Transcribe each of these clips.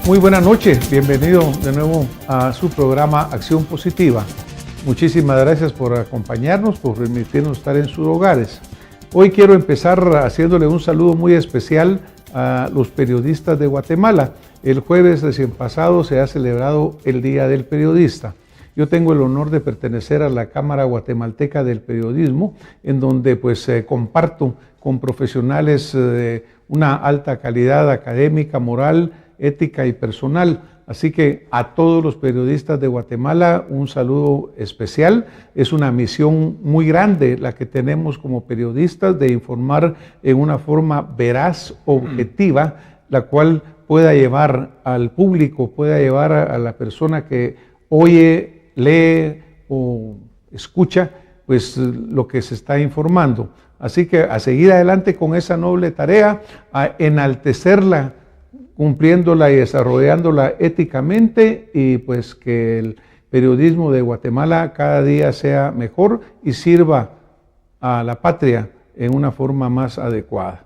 Muy buenas noches, bienvenido de nuevo a su programa Acción Positiva. Muchísimas gracias por acompañarnos, por permitirnos estar en sus hogares. Hoy quiero empezar haciéndole un saludo muy especial a los periodistas de Guatemala. El jueves recién pasado se ha celebrado el Día del Periodista. Yo tengo el honor de pertenecer a la Cámara Guatemalteca del Periodismo, en donde comparto con profesionales de una alta calidad académica, moral, ética y personal. Así que a todos los periodistas de Guatemala un saludo especial. Es una misión muy grande la que tenemos como periodistas de informar en una forma veraz, objetiva, la cual pueda llevar al público, pueda llevar a la persona que oye, lee o escucha pues lo que se está informando. Así que a seguir adelante con esa noble tarea, a enaltecerla, cumpliéndola y desarrollándola éticamente, y pues que el periodismo de Guatemala cada día sea mejor y sirva a la patria en una forma más adecuada.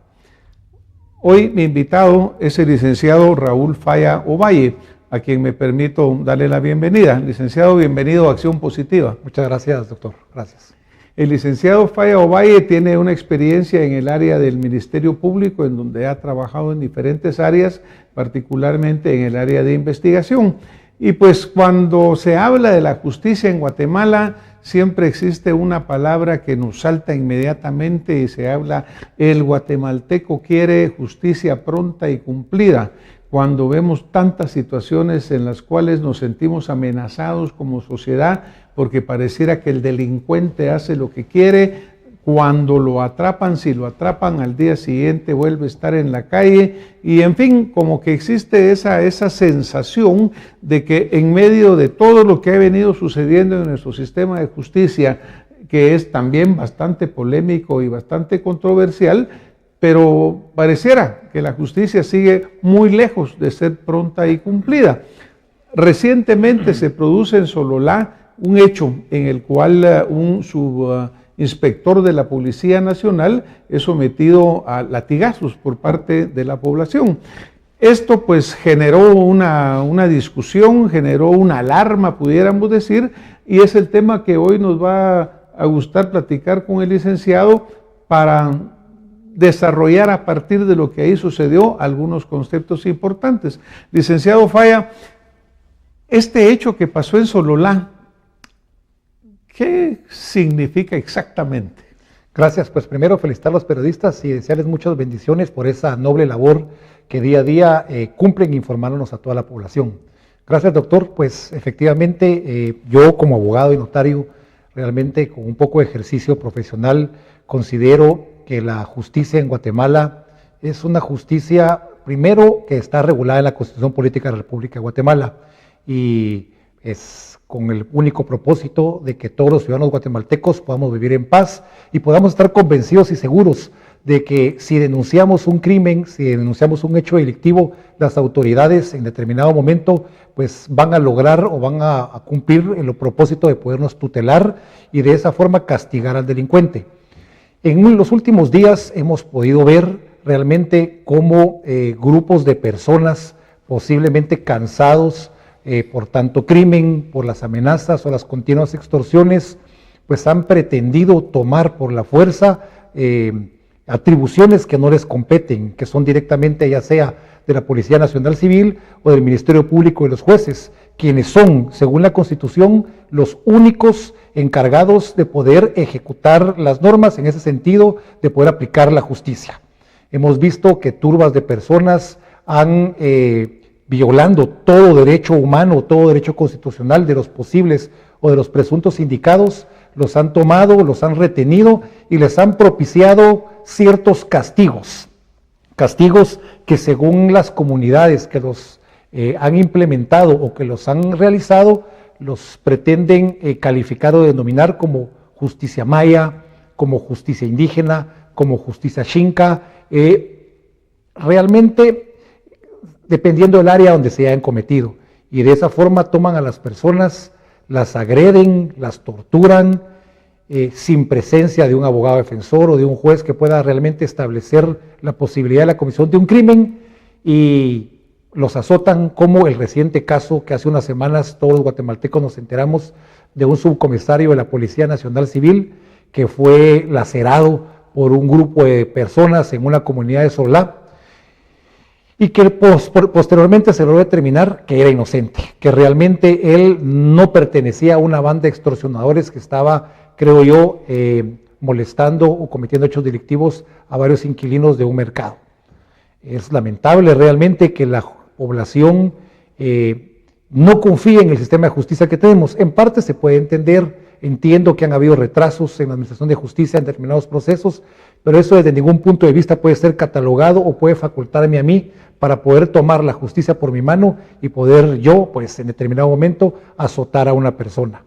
Hoy mi invitado es el licenciado Raúl Falla Ovalle, a quien me permito darle la bienvenida. Licenciado, bienvenido a Acción Positiva. Muchas gracias, doctor. Gracias. El licenciado Falla Ovalle tiene una experiencia en el área del Ministerio Público, en donde ha trabajado en diferentes áreas, particularmente en el área de investigación. Y pues cuando se habla de la justicia en Guatemala, siempre existe una palabra que nos salta inmediatamente y se habla: el guatemalteco quiere justicia pronta y cumplida. Cuando vemos tantas situaciones en las cuales nos sentimos amenazados como sociedad, porque pareciera que el delincuente hace lo que quiere, cuando lo atrapan, si lo atrapan, al día siguiente vuelve a estar en la calle, y en fin, como que existe esa sensación de que en medio de todo lo que ha venido sucediendo en nuestro sistema de justicia, que es también bastante polémico y bastante controversial, pero pareciera que la justicia sigue muy lejos de ser pronta y cumplida. Recientemente se produce en Sololá un hecho en el cual un subinspector de la Policía Nacional es sometido a latigazos por parte de la población. Esto pues generó una discusión, generó una alarma, pudiéramos decir, y es el tema que hoy nos va a gustar platicar con el licenciado para desarrollar a partir de lo que ahí sucedió algunos conceptos importantes. Licenciado Falla, este hecho que pasó en Sololá, ¿qué significa exactamente? Gracias. Pues primero felicitar a los periodistas y desearles muchas bendiciones por esa noble labor que día a día cumplen informándonos a toda la población. Gracias, doctor. Pues efectivamente yo como abogado y notario, realmente con un poco de ejercicio profesional, considero que la justicia en Guatemala es una justicia, primero, que está regulada en la Constitución Política de la República de Guatemala, y es con el único propósito de que todos los ciudadanos guatemaltecos podamos vivir en paz y podamos estar convencidos y seguros de que si denunciamos un crimen, si denunciamos un hecho delictivo, las autoridades en determinado momento pues van a lograr o van a cumplir el propósito de podernos tutelar y de esa forma castigar al delincuente. En los últimos días hemos podido ver realmente cómo grupos de personas posiblemente cansados por tanto crimen, por las amenazas o las continuas extorsiones, pues han pretendido tomar por la fuerza atribuciones que no les competen, que son directamente ya sea de la Policía Nacional Civil o del Ministerio Público y los jueces, quienes son, según la Constitución, los únicos encargados de poder ejecutar las normas, en ese sentido, de poder aplicar la justicia. Hemos visto que turbas de personas han, violando todo derecho humano, todo derecho constitucional de los posibles o de los presuntos indicados, los han tomado, los han retenido y les han propiciado ciertos castigos. Castigos que según las comunidades que los han implementado o que los han realizado, los pretenden calificar o denominar como justicia maya, como justicia indígena, como justicia xinca, realmente dependiendo del área donde se hayan cometido. Y de esa forma toman a las personas, las agreden, las torturan, sin presencia de un abogado defensor o de un juez que pueda realmente establecer la posibilidad de la comisión de un crimen, y los azotan, como el reciente caso que hace unas semanas todos los guatemaltecos nos enteramos de un subcomisario de la Policía Nacional Civil que fue lacerado por un grupo de personas en una comunidad de Solá, y que posteriormente se logró determinar que era inocente, que realmente él no pertenecía a una banda de extorsionadores que estaba, creo yo, molestando o cometiendo hechos delictivos a varios inquilinos de un mercado. Es lamentable realmente que la población no confíe en el sistema de justicia que tenemos. En parte se puede entender, entiendo que han habido retrasos en la administración de justicia en determinados procesos, pero eso desde ningún punto de vista puede ser catalogado o puede facultarme a mí para poder tomar la justicia por mi mano y poder yo, pues en determinado momento, azotar a una persona.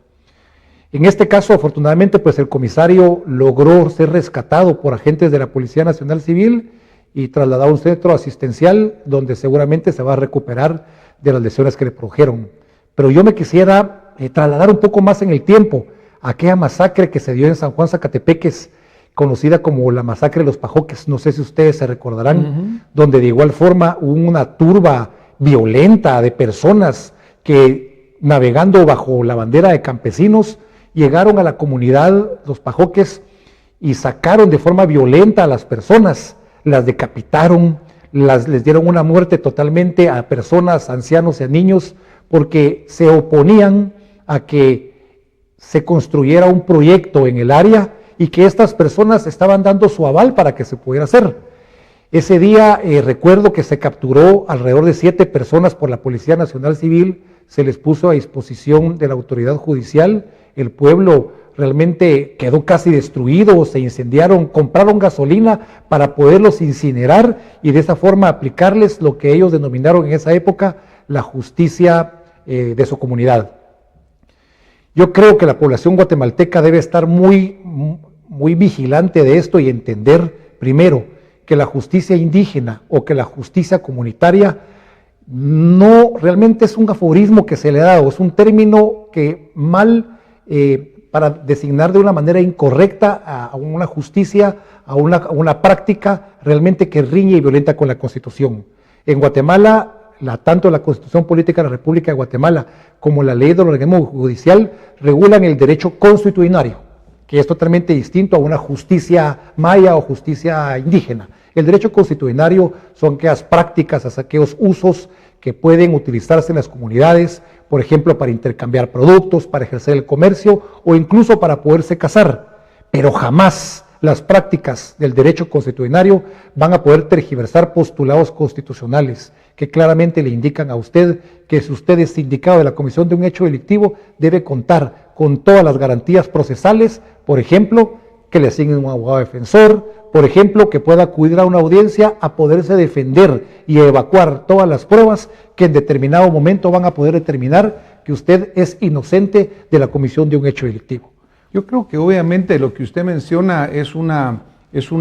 En este caso, afortunadamente, pues el comisario logró ser rescatado por agentes de la Policía Nacional Civil y trasladado a un centro asistencial donde seguramente se va a recuperar de las lesiones que le produjeron. Pero yo me quisiera trasladar un poco más en el tiempo a aquella masacre que se dio en San Juan Zacatepeques, conocida como la masacre de los Pajoques, no sé si ustedes se recordarán, donde de igual forma hubo una turba violenta de personas que, navegando bajo la bandera de campesinos, llegaron a la comunidad, los Pajoques, y sacaron de forma violenta a las personas, las decapitaron, les dieron una muerte totalmente a personas, ancianos y a niños, porque se oponían a que se construyera un proyecto en el área y que estas personas estaban dando su aval para que se pudiera hacer. Ese día recuerdo que se capturó alrededor de 7 personas por la Policía Nacional Civil, se les puso a disposición de la autoridad judicial, el pueblo realmente quedó casi destruido, se incendiaron, compraron gasolina para poderlos incinerar y de esa forma aplicarles lo que ellos denominaron en esa época la justicia de su comunidad. Yo creo que la población guatemalteca debe estar muy vigilante de esto y entender, primero, que la justicia indígena o que la justicia comunitaria no realmente es un aforismo que se le ha dado, es un término que para designar de una manera incorrecta a una justicia, a una práctica realmente que riñe y violenta con la Constitución. En Guatemala, tanto la Constitución Política de la República de Guatemala como la ley del organismo judicial regulan el derecho constitucionario, que es totalmente distinto a una justicia maya o justicia indígena. El derecho constitucionario son aquellas prácticas, aquellos usos que pueden utilizarse en las comunidades, por ejemplo, para intercambiar productos, para ejercer el comercio o incluso para poderse casar, pero jamás las prácticas del derecho constitucionario van a poder tergiversar postulados constitucionales que claramente le indican a usted que si usted es sindicado de la comisión de un hecho delictivo, debe contar con todas las garantías procesales, por ejemplo, que le asignen un abogado defensor, por ejemplo, que pueda acudir a una audiencia a poderse defender y evacuar todas las pruebas que en determinado momento van a poder determinar que usted es inocente de la comisión de un hecho delictivo. Yo creo que obviamente lo que usted menciona es una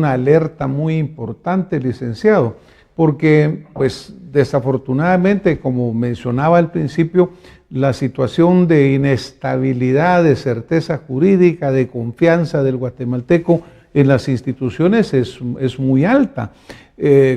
alerta muy importante, licenciado, porque pues desafortunadamente, como mencionaba al principio, la situación de inestabilidad, de certeza jurídica, de confianza del guatemalteco en las instituciones es muy alta.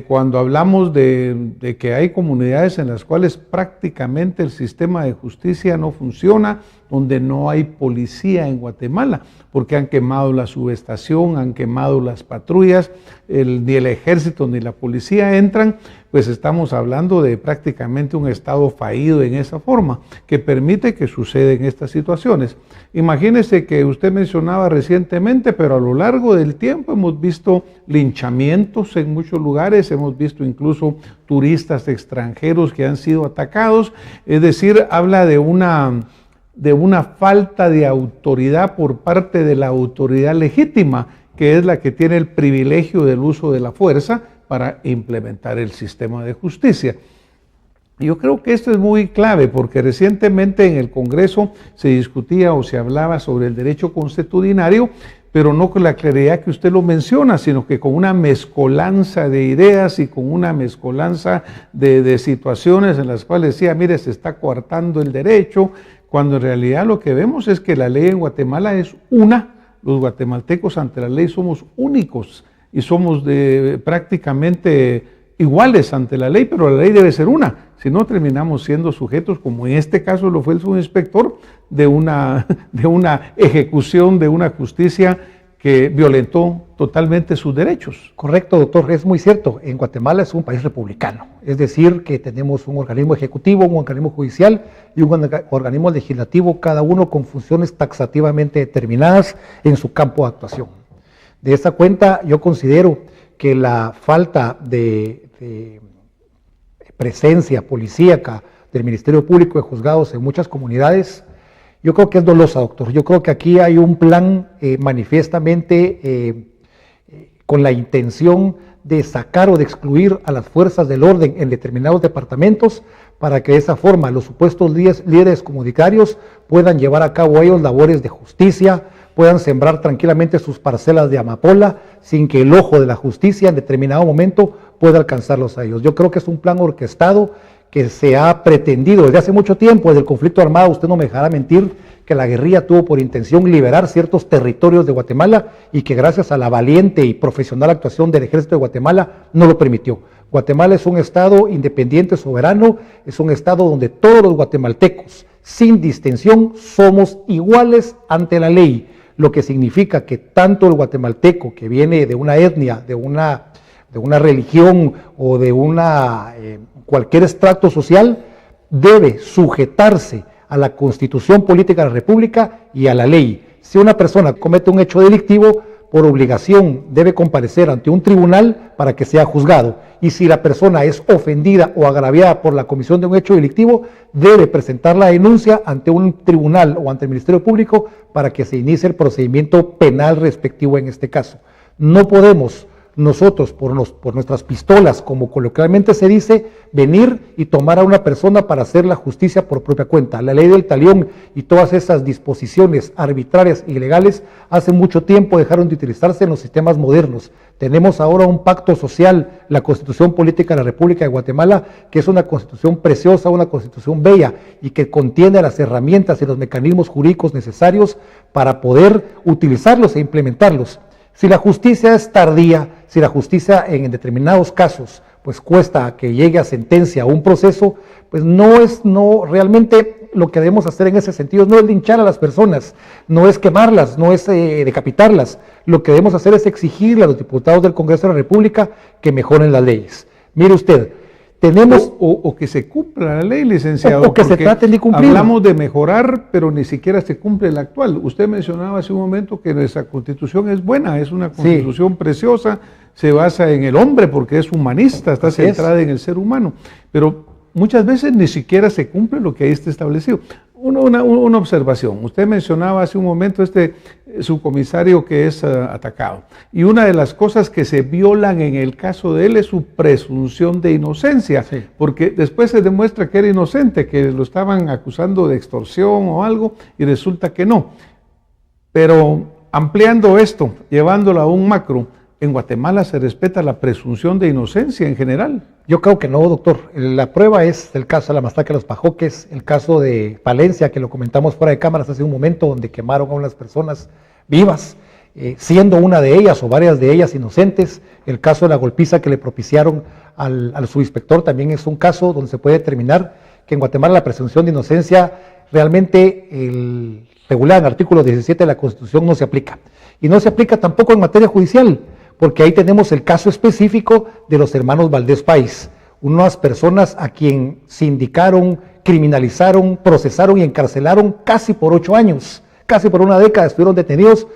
Cuando hablamos de que hay comunidades en las cuales prácticamente el sistema de justicia no funciona, donde no hay policía en Guatemala, porque han quemado la subestación, han quemado las patrullas, ni el ejército ni la policía entran, pues estamos hablando de prácticamente un estado fallido en esa forma, que permite que suceden estas situaciones. Imagínese que usted mencionaba recientemente, pero a lo largo del tiempo hemos visto linchamientos en muchos lugares, hemos visto incluso turistas extranjeros que han sido atacados, es decir, habla de una falta de autoridad por parte de la autoridad legítima, que es la que tiene el privilegio del uso de la fuerza para implementar el sistema de justicia. Yo creo que esto es muy clave porque recientemente en el Congreso se discutía o se hablaba sobre el derecho consuetudinario, pero no con la claridad que usted lo menciona, sino que con una mezcolanza de ideas y con una mezcolanza de situaciones en las cuales decía, mire, se está coartando el derecho, cuando en realidad lo que vemos es que la ley en Guatemala es una, los guatemaltecos ante la ley somos únicos y somos prácticamente iguales ante la ley, pero la ley debe ser una, si no terminamos siendo sujetos, como en este caso lo fue el subinspector, de una ejecución, de una justicia que violentó totalmente sus derechos. Correcto, doctor, es muy cierto. En Guatemala es un país republicano, es decir, que tenemos un organismo ejecutivo, un organismo judicial y un organismo legislativo, cada uno con funciones taxativamente determinadas en su campo de actuación. De esta cuenta, yo considero que la falta de presencia policíaca del Ministerio Público de Juzgados en muchas comunidades, yo creo que es dolosa, doctor. Yo creo que aquí hay un plan manifiestamente con la intención de sacar o de excluir a las fuerzas del orden en determinados departamentos para que de esa forma los supuestos líderes comunitarios puedan llevar a cabo ellos labores de justicia, puedan sembrar tranquilamente sus parcelas de amapola sin que el ojo de la justicia en determinado momento pueda alcanzarlos a ellos. Yo creo que es un plan orquestado que se ha pretendido desde hace mucho tiempo, desde el conflicto armado. Usted no me dejará mentir que la guerrilla tuvo por intención liberar ciertos territorios de Guatemala y que gracias a la valiente y profesional actuación del Ejército de Guatemala no lo permitió. Guatemala es un estado independiente, soberano, es un estado donde todos los guatemaltecos, sin distinción, somos iguales ante la ley, lo que significa que tanto el guatemalteco que viene de una etnia, de una religión o de cualquier estrato social, debe sujetarse a la Constitución Política de la República y a la ley. Si una persona comete un hecho delictivo, por obligación debe comparecer ante un tribunal para que sea juzgado. Y si la persona es ofendida o agraviada por la comisión de un hecho delictivo, debe presentar la denuncia ante un tribunal o ante el Ministerio Público para que se inicie el procedimiento penal respectivo en este caso. No podemos nosotros, por nuestras pistolas, como coloquialmente se dice, venir y tomar a una persona para hacer la justicia por propia cuenta. La ley del talión y todas esas disposiciones arbitrarias y ilegales hace mucho tiempo dejaron de utilizarse en los sistemas modernos. Tenemos ahora un pacto social, la Constitución Política de la República de Guatemala, que es una constitución preciosa, una constitución bella y que contiene las herramientas y los mecanismos jurídicos necesarios para poder utilizarlos e implementarlos. Si la justicia es tardía, si la justicia en determinados casos pues cuesta que llegue a sentencia o un proceso, pues realmente lo que debemos hacer en ese sentido no es linchar a las personas, no es quemarlas, no es decapitarlas. Lo que debemos hacer es exigirle a los diputados del Congreso de la República que mejoren las leyes. Mire usted, tenemos... O que se cumpla la ley, licenciado. O que se traten de cumplir. Hablamos de mejorar, pero ni siquiera se cumple la actual. Usted mencionaba hace un momento que nuestra Constitución es buena, es una Constitución preciosa, se basa en el hombre porque es humanista, está centrada en el ser humano. Pero muchas veces ni siquiera se cumple lo que ahí está establecido. Una observación. Usted mencionaba hace un momento subcomisario que es atacado. Y una de las cosas que se violan en el caso de él es su presunción de inocencia, porque después se demuestra que era inocente, que lo estaban acusando de extorsión o algo, y resulta que no. Pero ampliando esto, llevándolo a un macro, en Guatemala se respeta la presunción de inocencia en general. Yo creo que no, doctor. La prueba es el caso de la masacre de los Pajoques, el caso de Palencia, que lo comentamos fuera de cámaras hace un momento, donde quemaron a unas personas vivas, siendo una de ellas o varias de ellas inocentes. El caso de la golpiza que le propiciaron al subinspector también es un caso donde se puede determinar que en Guatemala la presunción de inocencia realmente regulada en el artículo 17 de la Constitución no se aplica. Y no se aplica tampoco en materia judicial, porque ahí tenemos el caso específico de los hermanos Valdés Pais, unas personas a quien sindicaron, criminalizaron, procesaron y encarcelaron casi por 8 años, casi por una década estuvieron detenidos,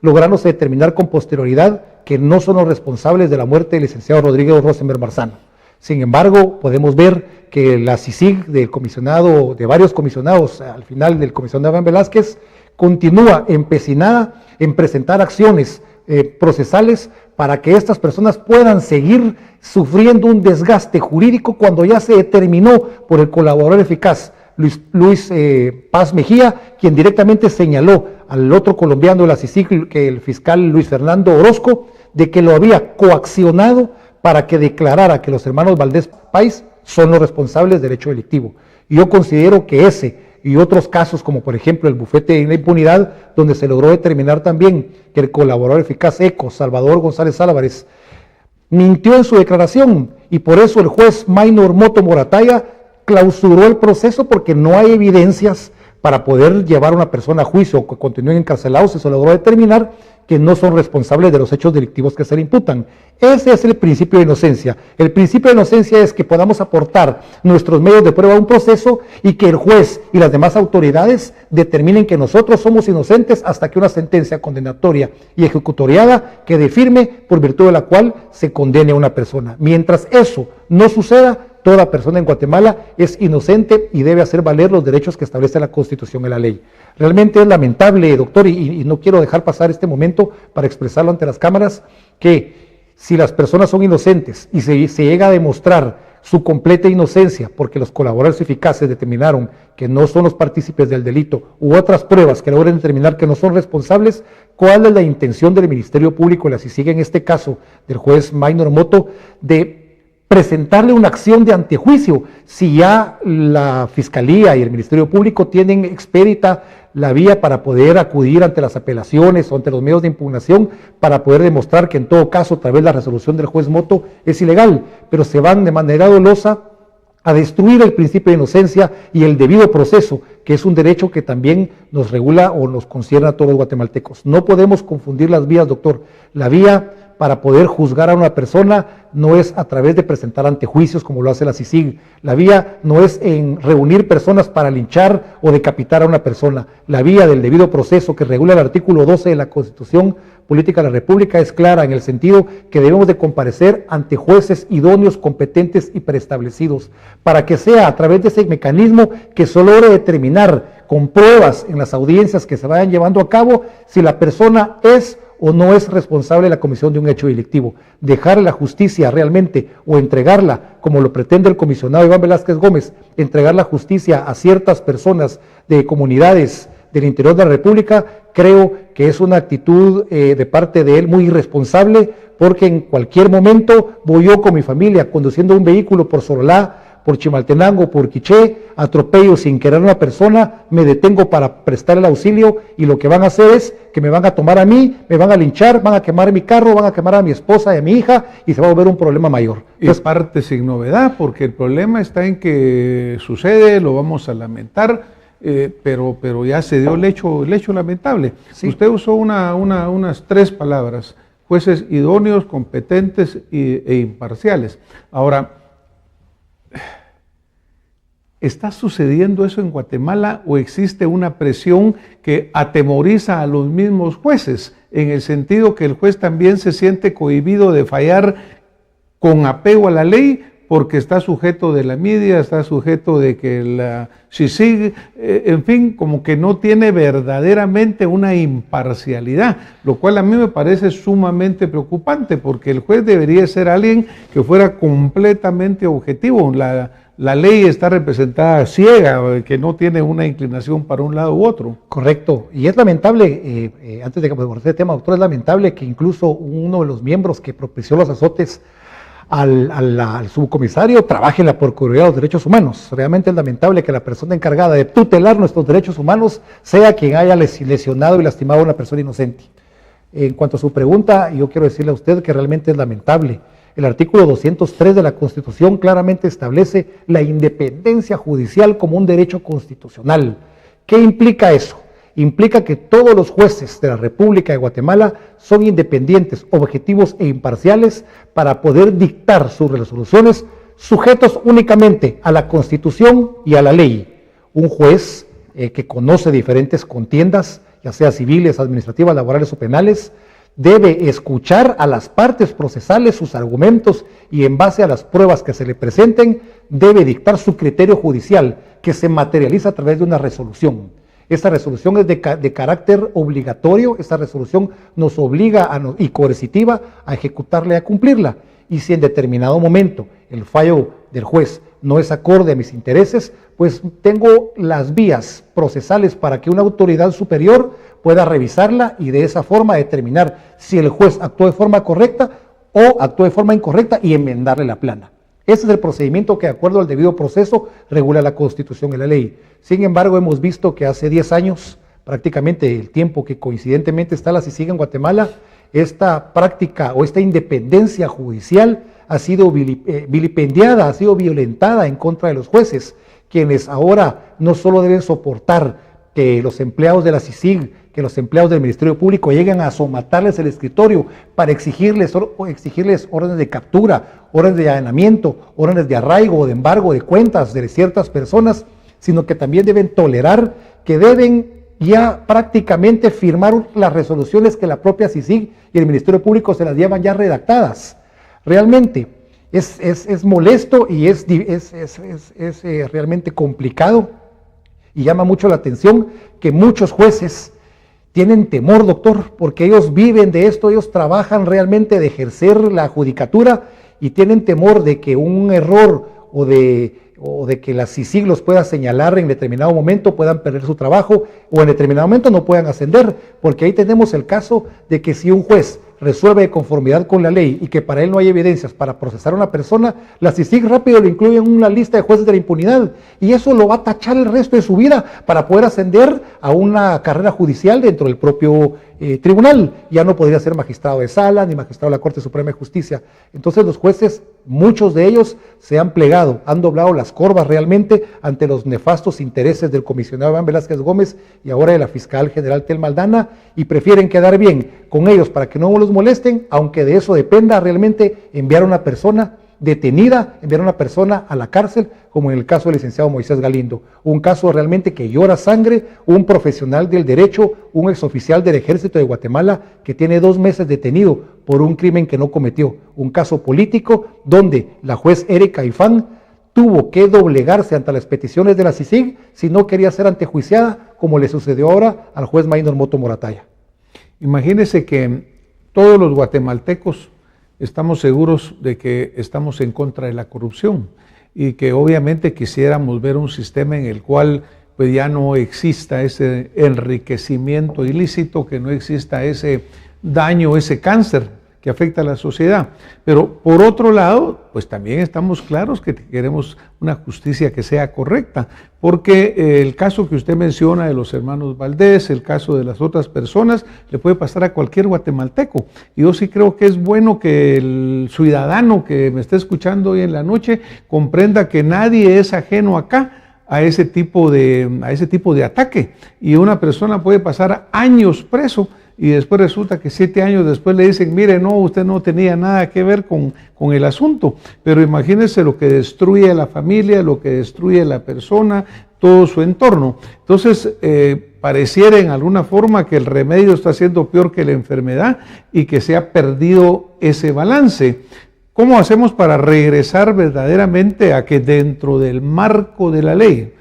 lográndose determinar con posterioridad que no son los responsables de la muerte del licenciado Rodrigo Rosenberg Marzano. Sin embargo, podemos ver que la CICIG de varios comisionados, al final del comisionado Iván Velázquez, continúa empecinada en presentar acciones procesales para que estas personas puedan seguir sufriendo un desgaste jurídico cuando ya se determinó por el colaborador eficaz Luis Paz Mejía, quien directamente señaló al otro colombiano de la CICIG, que el fiscal Luis Fernando Orozco, de que lo había coaccionado para que declarara que los hermanos Valdés Pais son los responsables del hecho delictivo. Y yo considero que ese y otros casos, como por ejemplo el bufete de la impunidad, donde se logró determinar también que el colaborador eficaz ECO, Salvador González Álvarez, mintió en su declaración y por eso el juez Maynor Moto Morataya clausuró el proceso porque no hay evidencias para poder llevar a una persona a juicio o que continúen encarcelados. Se logró determinar que no son responsables de los hechos delictivos que se le imputan. Ese es el principio de inocencia. El principio de inocencia es que podamos aportar nuestros medios de prueba a un proceso y que el juez y las demás autoridades determinen que nosotros somos inocentes hasta que una sentencia condenatoria y ejecutoriada quede firme, por virtud de la cual se condene a una persona. Mientras eso no suceda, toda persona en Guatemala es inocente y debe hacer valer los derechos que establece la Constitución y la ley. Realmente es lamentable, doctor, y no quiero dejar pasar este momento para expresarlo ante las cámaras, que si las personas son inocentes y se llega a demostrar su completa inocencia porque los colaboradores eficaces determinaron que no son los partícipes del delito u otras pruebas que logren determinar que no son responsables, ¿cuál es la intención del Ministerio Público, y así sigue en este caso del juez Maynor Moto, de presentarle una acción de antejuicio si ya la Fiscalía y el Ministerio Público tienen expedita la vía para poder acudir ante las apelaciones o ante los medios de impugnación para poder demostrar que en todo caso, a través de la resolución del juez Moto, es ilegal, pero se van de manera dolosa a destruir el principio de inocencia y el debido proceso, que es un derecho que también nos regula o nos concierne a todos los guatemaltecos. No podemos confundir las vías, doctor. La vía para poder juzgar a una persona no es a través de presentar antejuicios como lo hace la CICIG. La vía no es en reunir personas para linchar o decapitar a una persona. La vía del debido proceso que regula el artículo 12 de la Constitución Política de la República es clara en el sentido que debemos de comparecer ante jueces idóneos, competentes y preestablecidos, para que sea a través de ese mecanismo que se logre determinar con pruebas en las audiencias que se vayan llevando a cabo si la persona es o no es responsable de la comisión de un hecho delictivo. Dejar la justicia realmente o entregarla, como lo pretende el comisionado Iván Velázquez Gómez, entregar la justicia a ciertas personas de comunidades del interior de la República, creo que es una actitud de parte de él muy irresponsable, porque en cualquier momento voy yo con mi familia conduciendo un vehículo por Sololá, por Chimaltenango, por Quiché, atropello sin querer a una persona, me detengo para prestar el auxilio y lo que van a hacer es que me van a tomar a mí, me van a linchar, van a quemar mi carro, van a quemar a mi esposa y a mi hija y se va a volver un problema mayor. Es parte sin novedad, porque el problema está en que sucede, lo vamos a lamentar, pero ya se dio el hecho lamentable. Sí. Usted usó unas 3 palabras: jueces idóneos, competentes e imparciales. Ahora, ¿está sucediendo eso en Guatemala o existe una presión que atemoriza a los mismos jueces, en el sentido que el juez también se siente cohibido de fallar con apego a la ley porque está sujeto de la media, está sujeto de que la CICIG, en fin, como que no tiene verdaderamente una imparcialidad, lo cual a mí me parece sumamente preocupante, porque el juez debería ser alguien que fuera completamente objetivo. La ley está representada ciega, que no tiene una inclinación para un lado u otro. Correcto, y es lamentable, antes de que aborde este tema, doctor, es lamentable que incluso uno de los miembros que propició los azotes al subcomisario trabaje en la Procuraduría de los Derechos Humanos. Realmente es lamentable que la persona encargada de tutelar nuestros derechos humanos sea quien haya lesionado y lastimado a una persona inocente. En cuanto a su pregunta, yo quiero decirle a usted que realmente es lamentable. El artículo 203 de la Constitución claramente establece la independencia judicial como un derecho constitucional. ¿Qué implica eso? Implica que todos los jueces de la República de Guatemala son independientes, objetivos e imparciales para poder dictar sus resoluciones sujetos únicamente a la Constitución y a la ley. Un juez que conoce diferentes contiendas, ya sea civiles, administrativas, laborales o penales, debe escuchar a las partes procesales sus argumentos y en base a las pruebas que se le presenten, debe dictar su criterio judicial, que se materializa a través de una resolución. Esta resolución es de carácter obligatorio, esta resolución nos obliga y coercitiva a ejecutarla y a cumplirla. Y si en determinado momento el fallo del juez no es acorde a mis intereses, pues tengo las vías procesales para que una autoridad superior pueda revisarla y de esa forma determinar si el juez actuó de forma correcta o actuó de forma incorrecta y enmendarle la plana. Ese es el procedimiento que, de acuerdo al debido proceso, regula la Constitución y la ley. Sin embargo, hemos visto que hace 10 años, prácticamente el tiempo que coincidentemente está la CICIG en Guatemala, esta práctica o esta independencia judicial ha sido vilipendiada, ha sido violentada en contra de los jueces, quienes ahora no solo deben soportar que los empleados de la CICIG, que los empleados del Ministerio Público lleguen a asomatarles el escritorio para exigirles órdenes de captura, órdenes de allanamiento, órdenes de arraigo o de embargo de cuentas de ciertas personas, sino que también deben tolerar que deben ya prácticamente firmar las resoluciones que la propia CICIG y el Ministerio Público se las llevan ya redactadas. Realmente es molesto y es realmente complicado, y llama mucho la atención que muchos jueces tienen temor, doctor, porque ellos viven de esto, ellos trabajan realmente de ejercer la judicatura y tienen temor de que un error o de que la CICIG los pueda señalar en determinado momento, puedan perder su trabajo o en determinado momento no puedan ascender, porque ahí tenemos el caso de que si un juez resuelve de conformidad con la ley y que para él no hay evidencias para procesar a una persona, la CICIG rápido lo incluye en una lista de jueces de la impunidad y eso lo va a tachar el resto de su vida para poder ascender a una carrera judicial dentro del propio tribunal. Ya no podría ser magistrado de sala ni magistrado de la Corte Suprema de Justicia. Entonces los jueces, muchos de ellos se han plegado, han doblado las corvas realmente ante los nefastos intereses del comisionado Iván Velázquez Gómez y ahora de la fiscal general Telma Aldana, y prefieren quedar bien con ellos para que no los molesten, aunque de eso dependa realmente enviar a una persona detenida, enviar a una persona a la cárcel, como en el caso del licenciado Moisés Galindo. Un caso realmente que llora sangre, un profesional del derecho, un exoficial del Ejército de Guatemala que tiene 2 meses detenido por un crimen que no cometió. Un caso político donde la juez Erika Ifán tuvo que doblegarse ante las peticiones de la CICIG si no quería ser antejuiciada, como le sucedió ahora al juez Maynor Moto Morataya. Imagínese que todos los guatemaltecos estamos seguros de que estamos en contra de la corrupción y que obviamente quisiéramos ver un sistema en el cual pues ya no exista ese enriquecimiento ilícito, que no exista ese daño, ese cáncer que afecta a la sociedad. Pero por otro lado, pues también estamos claros que queremos una justicia que sea correcta, porque el caso que usted menciona de los hermanos Valdés, el caso de las otras personas, le puede pasar a cualquier guatemalteco. Y yo sí creo que es bueno que el ciudadano que me esté escuchando hoy en la noche comprenda que nadie es ajeno acá a ese tipo de ataque. Y una persona puede pasar años preso y después resulta que 7 años después le dicen, mire, no, usted no tenía nada que ver con el asunto. Pero imagínense lo que destruye a la familia, lo que destruye a la persona, todo su entorno. Entonces, pareciera en alguna forma que el remedio está siendo peor que la enfermedad y que se ha perdido ese balance. ¿Cómo hacemos para regresar verdaderamente a que dentro del marco de la ley,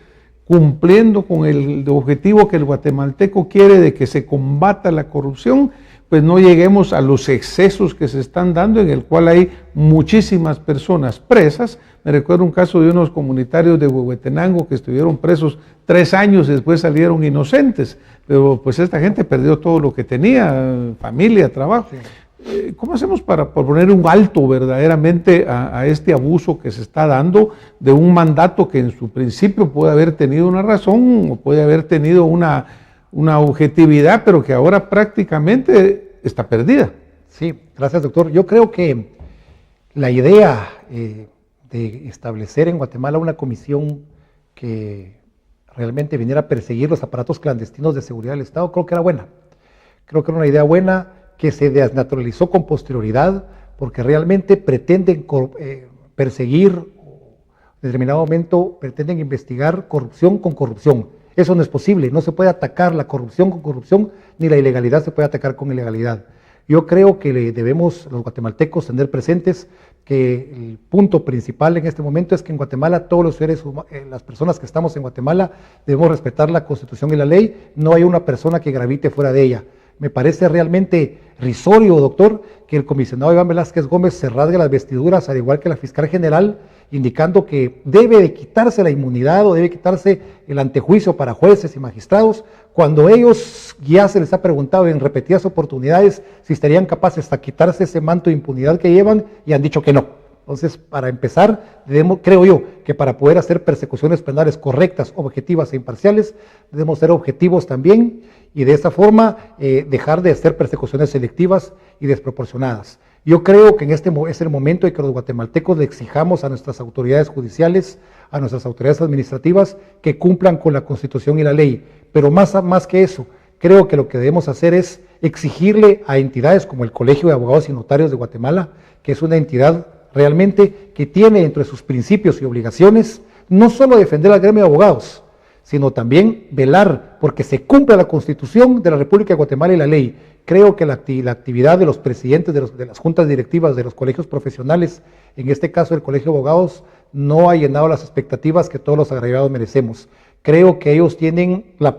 cumpliendo con el objetivo que el guatemalteco quiere de que se combata la corrupción, pues no lleguemos a los excesos que se están dando, en el cual hay muchísimas personas presas? Me recuerdo un caso de unos comunitarios de Huehuetenango que estuvieron presos 3 años y después salieron inocentes, pero pues esta gente perdió todo lo que tenía, familia, trabajo. Sí. ¿Cómo hacemos para poner un alto verdaderamente a este abuso que se está dando de un mandato que en su principio puede haber tenido una razón o puede haber tenido una objetividad, pero que ahora prácticamente está perdida? Sí, gracias, doctor. Yo creo que la idea de establecer en Guatemala una comisión que realmente viniera a perseguir los aparatos clandestinos de seguridad del Estado, creo que era buena. Creo que era una idea buena, que se desnaturalizó con posterioridad, porque realmente pretenden perseguir, en determinado momento pretenden investigar corrupción con corrupción. Eso no es posible, no se puede atacar la corrupción con corrupción, ni la ilegalidad se puede atacar con ilegalidad. Yo creo que debemos los guatemaltecos tener presentes que el punto principal en este momento es que en Guatemala todos los seres humanos, las personas que estamos en Guatemala, debemos respetar la Constitución y la ley, no hay una persona que gravite fuera de ella. Me parece realmente risorio, doctor, que el comisionado Iván Velázquez Gómez se rasgue las vestiduras, al igual que la fiscal general, indicando que debe de quitarse la inmunidad o debe quitarse el antejuicio para jueces y magistrados, cuando ellos ya se les ha preguntado en repetidas oportunidades si estarían capaces de quitarse ese manto de impunidad que llevan y han dicho que no. Entonces, para empezar, creo yo que para poder hacer persecuciones penales correctas, objetivas e imparciales, debemos ser objetivos también y de esa forma dejar de hacer persecuciones selectivas y desproporcionadas. Yo creo que es el momento de que los guatemaltecos le exijamos a nuestras autoridades judiciales, a nuestras autoridades administrativas, que cumplan con la Constitución y la ley. Pero más que eso, creo que lo que debemos hacer es exigirle a entidades como el Colegio de Abogados y Notarios de Guatemala, que es una entidad realmente que tiene entre sus principios y obligaciones no solo defender al gremio de abogados, sino también velar porque se cumpla la Constitución de la República de Guatemala y la ley. Creo que la actividad de los presidentes de las juntas directivas de los colegios profesionales, en este caso el Colegio de Abogados, no ha llenado las expectativas que todos los agraviados merecemos. Creo que ellos tienen la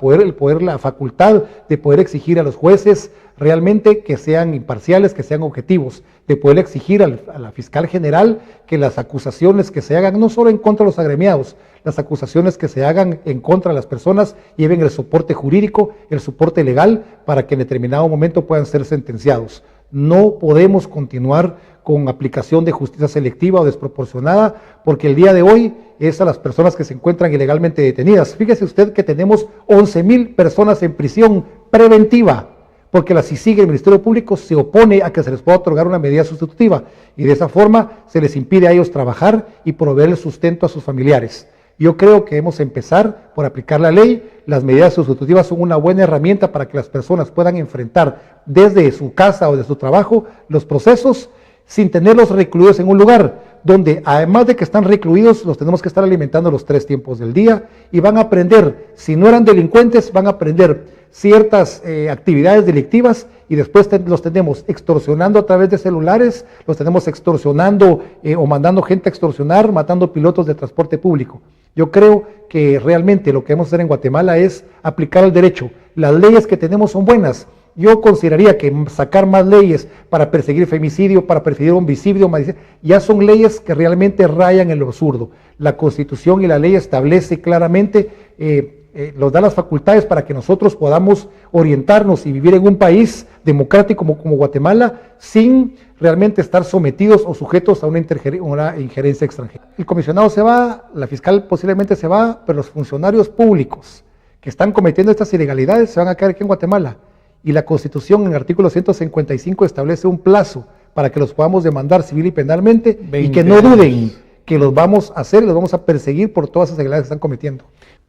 facultad de poder exigir a los jueces realmente que sean imparciales, que sean objetivos, de poder exigir a la fiscal general que las acusaciones que se hagan, no solo en contra de los agremiados, las acusaciones que se hagan en contra de las personas lleven el soporte jurídico, el soporte legal, para que en determinado momento puedan ser sentenciados. No podemos continuar con aplicación de justicia selectiva o desproporcionada, porque el día de hoy es a las personas que se encuentran ilegalmente detenidas. Fíjese usted que tenemos 11,000 personas en prisión preventiva, porque la CICIG, el Ministerio Público, se opone a que se les pueda otorgar una medida sustitutiva, y de esa forma se les impide a ellos trabajar y proveer el sustento a sus familiares. Yo creo que debemos empezar por aplicar la ley. Las medidas sustitutivas son una buena herramienta para que las personas puedan enfrentar desde su casa o de su trabajo los procesos sin tenerlos recluidos en un lugar donde, además de que están recluidos, los tenemos que estar alimentando los 3 tiempos del día y van a aprender, si no eran delincuentes, van a aprender ciertas actividades delictivas y después los tenemos extorsionando a través de celulares, los tenemos extorsionando o mandando gente a extorsionar, matando pilotos de transporte público. Yo creo que realmente lo que debemos hacer en Guatemala es aplicar el derecho. Las leyes que tenemos son buenas. Yo consideraría que sacar más leyes para perseguir femicidio, para perseguir homicidio, ya son leyes que realmente rayan en lo absurdo. La Constitución y la ley establece claramente, nos da las facultades para que nosotros podamos orientarnos y vivir en un país democrático como Guatemala sin realmente estar sometidos o sujetos a una injerencia extranjera. El comisionado se va, la fiscal posiblemente se va, pero los funcionarios públicos que están cometiendo estas ilegalidades se van a quedar aquí en Guatemala. Y la Constitución en el artículo 155 establece un plazo para que los podamos demandar civil y penalmente y que no duden que los vamos a hacer y los vamos a perseguir por todas esas ilegalidades que están cometiendo.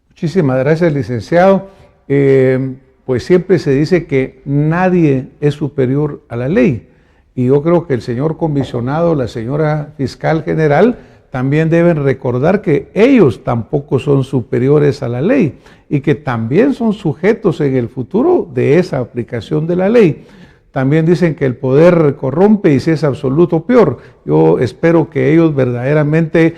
Muchísimas gracias, licenciado. Pues siempre se dice que nadie es superior a la ley. Y yo creo que el señor comisionado, la señora fiscal general, también deben recordar que ellos tampoco son superiores a la ley y que también son sujetos en el futuro de esa aplicación de la ley. También dicen que el poder corrompe y si es absoluto peor. Yo espero que ellos verdaderamente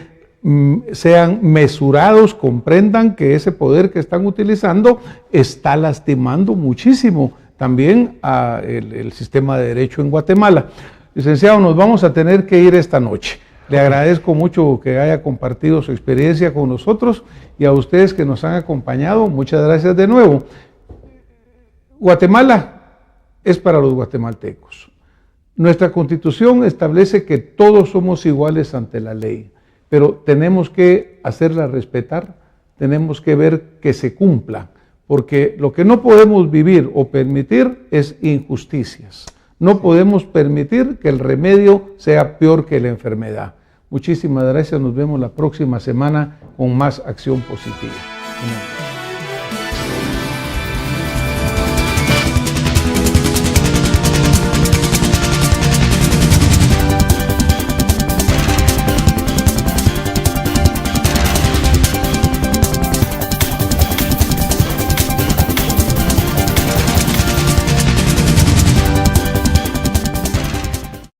sean mesurados, comprendan que ese poder que están utilizando está lastimando muchísimo también al sistema de derecho en Guatemala. Licenciado, nos vamos a tener que ir esta noche. Le agradezco mucho que haya compartido su experiencia con nosotros y a ustedes que nos han acompañado, muchas gracias de nuevo. Guatemala es para los guatemaltecos. Nuestra Constitución establece que todos somos iguales ante la ley, pero tenemos que hacerla respetar, tenemos que ver que se cumpla, porque lo que no podemos vivir o permitir es injusticias. No podemos permitir que el remedio sea peor que la enfermedad. Muchísimas gracias, nos vemos la próxima semana con más acción positiva. Amén.